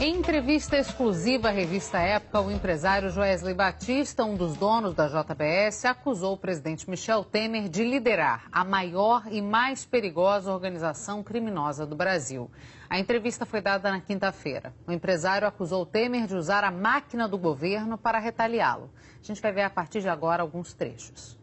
Em entrevista exclusiva à revista Época, o empresário Joesley Batista, um dos donos da JBS, acusou o presidente Michel Temer de liderar a maior e mais perigosa organização criminosa do Brasil. A entrevista foi dada na quinta-feira. O empresário acusou Temer de usar a máquina do governo para retaliá-lo. A gente vai ver a partir de agora alguns trechos.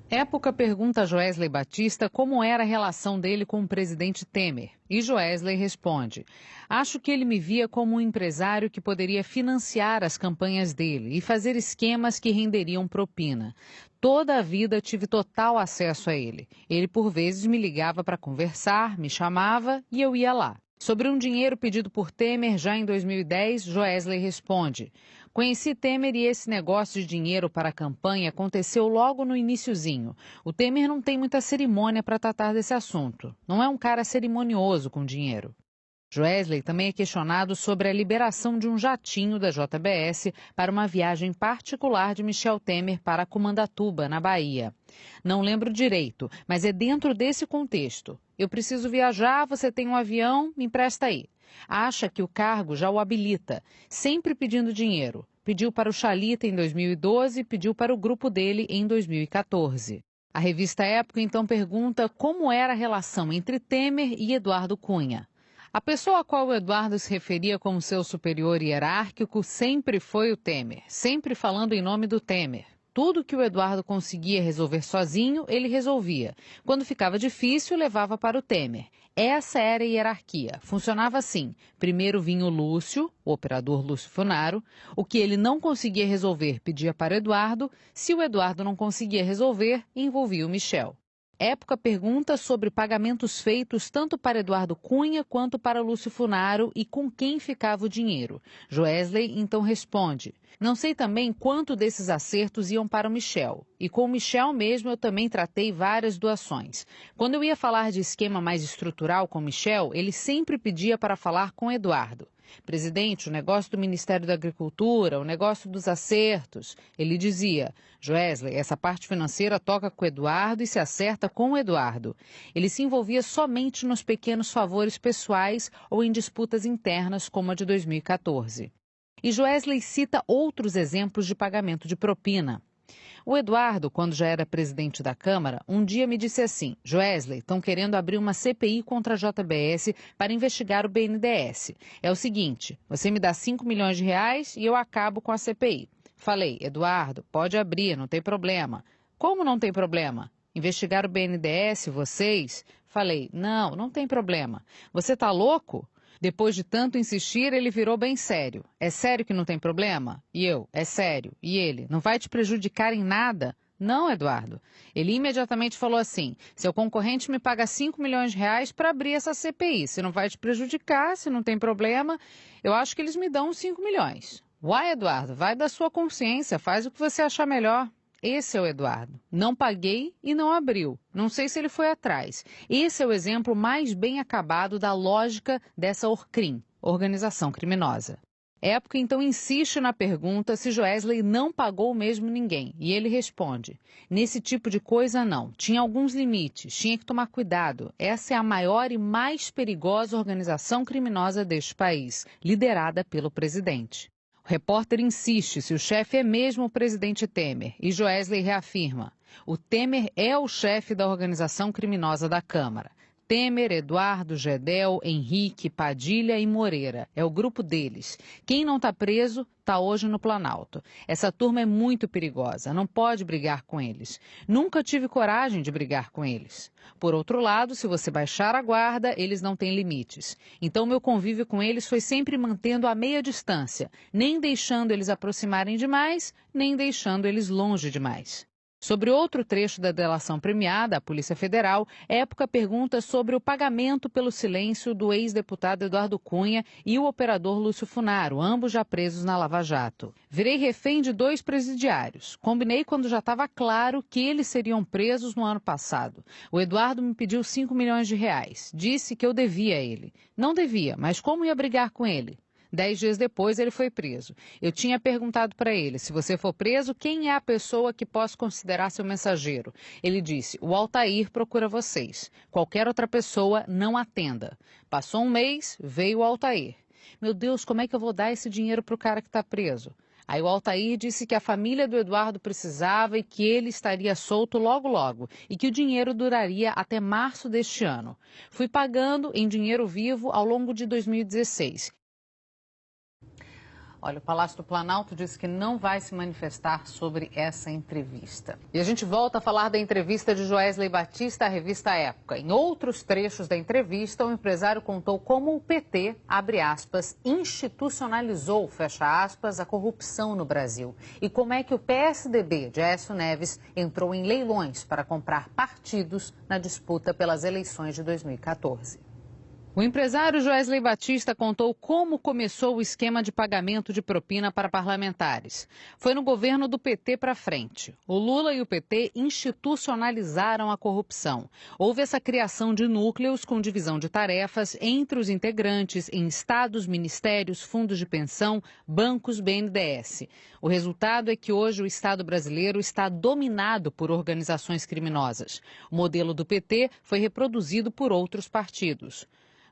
Época pergunta a Joesley Batista como era a relação dele com o presidente Temer. E Joesley responde: acho que ele me via como um empresário que poderia financiar as campanhas dele e fazer esquemas que renderiam propina. Toda a vida tive total acesso a ele. Ele, por vezes, me ligava para conversar, me chamava e eu ia lá. Sobre um dinheiro pedido por Temer já em 2010, Joesley responde: conheci Temer e esse negócio de dinheiro para a campanha aconteceu logo no iniciozinho. O Temer não tem muita cerimônia para tratar desse assunto. Não é um cara cerimonioso com dinheiro. Joesley também é questionado sobre a liberação de um jatinho da JBS para uma viagem particular de Michel Temer para Comandatuba, na Bahia. Não lembro direito, mas é dentro desse contexto. Eu preciso viajar, você tem um avião, me empresta aí. Acha que o cargo já o habilita, sempre pedindo dinheiro. Pediu para o Chalita em 2012 e pediu para o grupo dele em 2014. A revista Época então pergunta como era a relação entre Temer e Eduardo Cunha. A pessoa a qual o Eduardo se referia como seu superior hierárquico sempre foi o Temer, sempre falando em nome do Temer. Tudo que o Eduardo conseguia resolver sozinho, ele resolvia. Quando ficava difícil, levava para o Temer. Essa era a hierarquia. Funcionava assim. Primeiro vinha o Lúcio, o operador Lúcio Funaro. O que ele não conseguia resolver, pedia para o Eduardo. Se o Eduardo não conseguia resolver, envolvia o Michel. Época pergunta sobre pagamentos feitos tanto para Eduardo Cunha quanto para Lúcio Funaro e com quem ficava o dinheiro. Joesley então responde: não sei também quanto desses acertos iam para o Michel. E com o Michel mesmo eu também tratei várias doações. Quando eu ia falar de esquema mais estrutural com o Michel, ele sempre pedia para falar com Eduardo. Presidente, o negócio do Ministério da Agricultura, o negócio dos acertos. Ele dizia: Joesley, essa parte financeira toca com o Eduardo e se acerta com o Eduardo. Ele se envolvia somente nos pequenos favores pessoais ou em disputas internas, como a de 2014. E Joesley cita outros exemplos de pagamento de propina. O Eduardo, quando já era presidente da Câmara, um dia me disse assim: Joesley, estão querendo abrir uma CPI contra a JBS para investigar o BNDES. É o seguinte, você me dá 5 milhões de reais e eu acabo com a CPI. Falei: Eduardo, pode abrir, não tem problema. Como não tem problema? Investigar o BNDES, vocês? Falei: não tem problema. Você está louco? Depois de tanto insistir, ele virou bem sério. É sério que não tem problema? E eu, é sério. E ele, não vai te prejudicar em nada? Não, Eduardo. Ele imediatamente falou assim: seu concorrente me paga 5 milhões de reais para abrir essa CPI. Se não vai te prejudicar, se não tem problema, eu acho que eles me dão uns 5 milhões. Uai, Eduardo, vai da sua consciência, faz o que você achar melhor. Esse é o Eduardo. Não paguei e não abriu. Não sei se ele foi atrás. Esse é o exemplo mais bem acabado da lógica dessa Orcrim, organização criminosa. Época então insiste na pergunta se Joesley não pagou mesmo ninguém. E ele responde: nesse tipo de coisa não. Tinha alguns limites, tinha que tomar cuidado. Essa é a maior e mais perigosa organização criminosa deste país, liderada pelo presidente. O repórter insiste se o chefe é mesmo o presidente Temer e Joesley reafirma: o Temer é o chefe da organização criminosa da Câmara. Temer, Eduardo, Gedel, Henrique, Padilha e Moreira. É o grupo deles. Quem não está preso está hoje no Planalto. Essa turma é muito perigosa, não pode brigar com eles. Nunca tive coragem de brigar com eles. Por outro lado, se você baixar a guarda, eles não têm limites. Então, meu convívio com eles foi sempre mantendo a meia distância, nem deixando eles aproximarem demais, nem deixando eles longe demais. Sobre outro trecho da delação premiada à Polícia Federal, Época pergunta sobre o pagamento pelo silêncio do ex-deputado Eduardo Cunha e o operador Lúcio Funaro, ambos já presos na Lava Jato. Virei refém de 2 presidiários. Combinei quando já estava claro que eles seriam presos no ano passado. O Eduardo me pediu 5 milhões de reais. Disse que eu devia a ele. Não devia, mas como ia brigar com ele? 10 dias depois, ele foi preso. Eu tinha perguntado para ele: se você for preso, quem é a pessoa que posso considerar seu mensageiro? Ele disse: o Altair procura vocês. Qualquer outra pessoa não atenda. Passou um mês, veio o Altair. Meu Deus, como é que eu vou dar esse dinheiro para o cara que está preso? Aí o Altair disse que a família do Eduardo precisava e que ele estaria solto logo logo e que o dinheiro duraria até março deste ano. Fui pagando em dinheiro vivo ao longo de 2016. Olha, o Palácio do Planalto disse que não vai se manifestar sobre essa entrevista. E a gente volta a falar da entrevista de Joesley Batista à revista Época. Em outros trechos da entrevista, o empresário contou como o PT, abre aspas, institucionalizou, fecha aspas, a corrupção no Brasil. E como é que o PSDB de Aécio Neves entrou em leilões para comprar partidos na disputa pelas eleições de 2014. O empresário Joesley Batista contou como começou o esquema de pagamento de propina para parlamentares. Foi no governo do PT para frente. O Lula e o PT institucionalizaram a corrupção. Houve essa criação de núcleos com divisão de tarefas entre os integrantes em estados, ministérios, fundos de pensão, bancos, BNDES. O resultado é que hoje o Estado brasileiro está dominado por organizações criminosas. O modelo do PT foi reproduzido por outros partidos.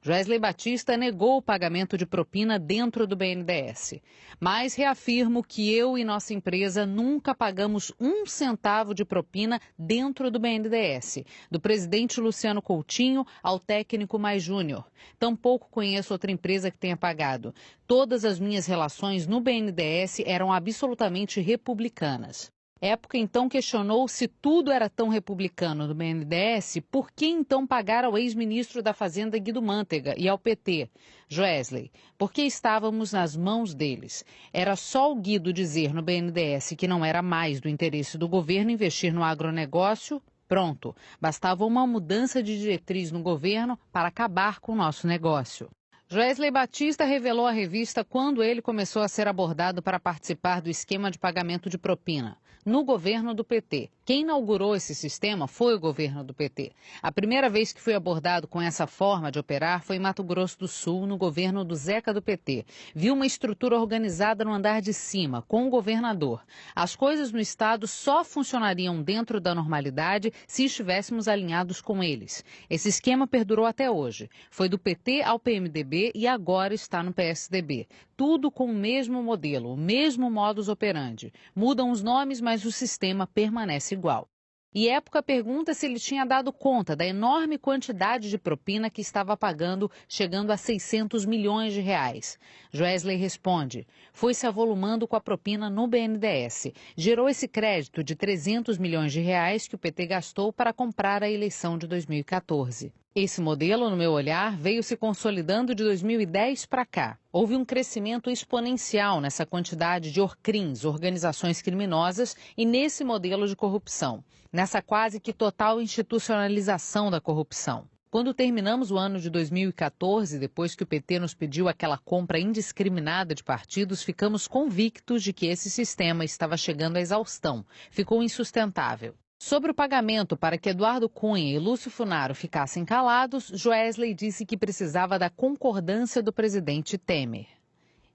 Joesley Batista negou o pagamento de propina dentro do BNDES. Mas reafirmo que eu e nossa empresa nunca pagamos um centavo de propina dentro do BNDES, do presidente Luciano Coutinho ao técnico mais júnior. Tampouco conheço outra empresa que tenha pagado. Todas as minhas relações no BNDES eram absolutamente republicanas. Época então questionou se tudo era tão republicano no BNDES, por que então pagar ao ex-ministro da Fazenda Guido Mantega e ao PT? Joesley, porque estávamos nas mãos deles. Era só o Guido dizer no BNDES que não era mais do interesse do governo investir no agronegócio. Pronto, bastava uma mudança de diretriz no governo para acabar com o nosso negócio. Joesley Batista revelou à revista quando ele começou a ser abordado para participar do esquema de pagamento de propina. No governo do PT. Quem inaugurou esse sistema foi o governo do PT. A primeira vez que fui abordado com essa forma de operar foi em Mato Grosso do Sul, no governo do Zeca do PT. Vi uma estrutura organizada no andar de cima, com o governador. As coisas no estado só funcionariam dentro da normalidade se estivéssemos alinhados com eles. Esse esquema perdurou até hoje. Foi do PT ao PMDB e agora está no PSDB. Tudo com o mesmo modelo, o mesmo modus operandi. Mudam os nomes, mas o sistema permanece igual. E Época pergunta se ele tinha dado conta da enorme quantidade de propina que estava pagando, chegando a 600 milhões de reais. Joesley responde, foi se avolumando com a propina no BNDES. Gerou esse crédito de 300 milhões de reais que o PT gastou para comprar a eleição de 2014. Esse modelo, no meu olhar, veio se consolidando de 2010 para cá. Houve um crescimento exponencial nessa quantidade de ORCRIMs, organizações criminosas, e nesse modelo de corrupção, nessa quase que total institucionalização da corrupção. Quando terminamos o ano de 2014, depois que o PT nos pediu aquela compra indiscriminada de partidos, ficamos convictos de que esse sistema estava chegando à exaustão. Ficou insustentável. Sobre o pagamento para que Eduardo Cunha e Lúcio Funaro ficassem calados, Joesley disse que precisava da concordância do presidente Temer.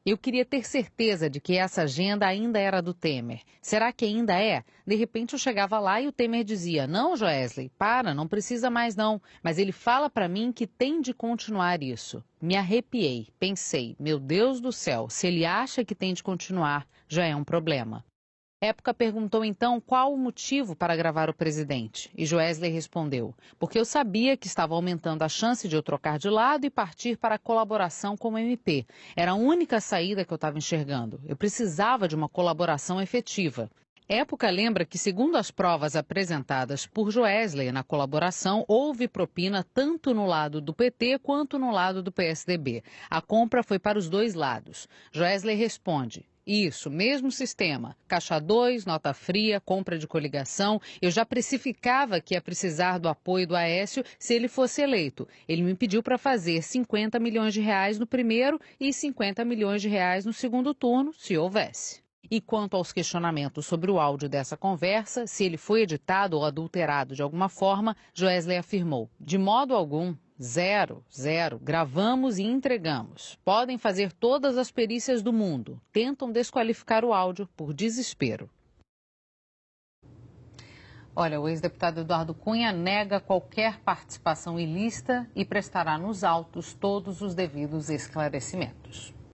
Eu queria ter certeza de que essa agenda ainda era do Temer. Será que ainda é? De repente eu chegava lá e o Temer dizia, não, Joesley, não precisa mais não. Mas ele fala para mim que tem de continuar isso. Me arrepiei, pensei, meu Deus do céu, se ele acha que tem de continuar, já é um problema. Época perguntou então qual o motivo para gravar o presidente. E Joesley respondeu, porque eu sabia que estava aumentando a chance de eu trocar de lado e partir para a colaboração como MP. Era a única saída que eu estava enxergando. Eu precisava de uma colaboração efetiva. Época lembra que, segundo as provas apresentadas por Joesley na colaboração, houve propina tanto no lado do PT quanto no lado do PSDB. A compra foi para os dois lados. Joesley responde. Isso, mesmo sistema. Caixa 2, nota fria, compra de coligação. Eu já precificava que ia precisar do apoio do Aécio se ele fosse eleito. Ele me pediu para fazer 50 milhões de reais no primeiro e 50 milhões de reais no segundo turno, se houvesse. E quanto aos questionamentos sobre o áudio dessa conversa, se ele foi editado ou adulterado de alguma forma, Joesley afirmou, de modo algum. Zero. Gravamos e entregamos. Podem fazer todas as perícias do mundo. Tentam desqualificar o áudio por desespero. Olha, o ex-deputado Eduardo Cunha nega qualquer participação ilícita e prestará nos autos todos os devidos esclarecimentos.